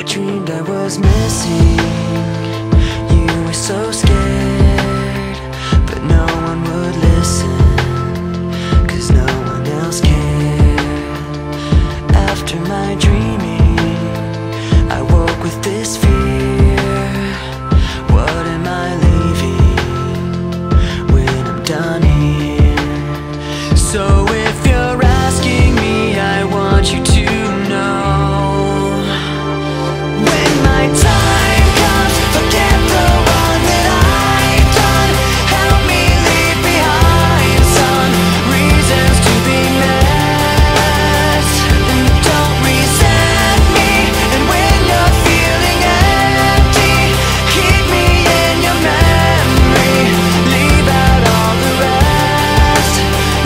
dreamed I was missing. You were so scared, but no one would listen, 'cause no one else cared. After my dreaming, I woke with this fear. What am I leaving when I'm done here? So if you're asking me, I want you to know, when my time comes, forget the wrong that I've done. Help me leave behind some reasons to be missed. And don't resent me, and when you're feeling empty, keep me in your memory. Leave out all the rest,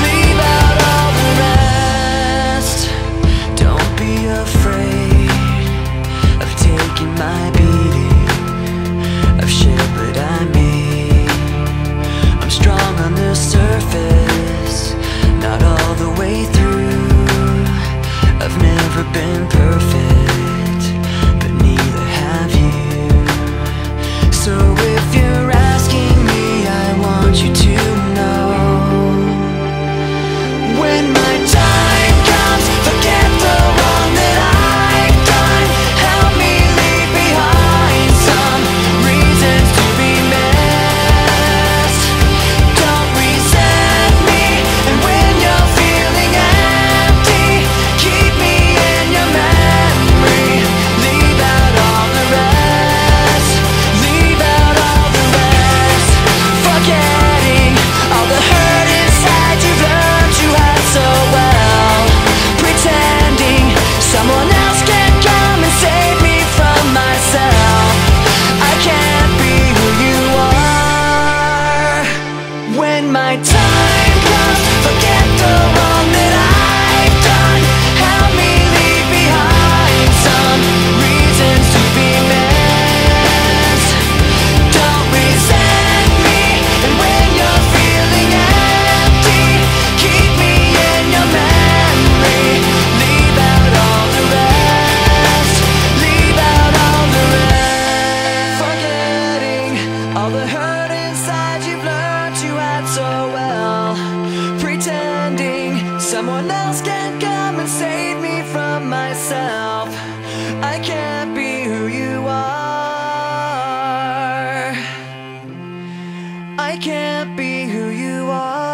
leave out all the rest. Don't be afraid of taking my beating, of shit that I made. I'm strong on the surface, not all the way through. I've never been perfect, but neither have you. So if you're asking me, I want you to know, when my time comes, forget the wrong that I've done. Help me leave behind some reasons to be missed. Don't resent me, and when you're feeling empty, keep me in your memory. Leave out all the rest, leave out all the rest. Forgetting all the hurt inside you've learned you had so well. Pretending someone else can come and save me from myself. I can't be who you are. When my time comes, forget the wrong that I've done. Help me leave behind some reasons to be missed. Don't resent me, and when you're feeling empty, keep me in your memory. Leave out all the rest, leave out all the rest. Forgetting all the hurt inside you've learned you had so well. Pretending someone else can come and save me from myself. I can't be who you are. I can't be who you are.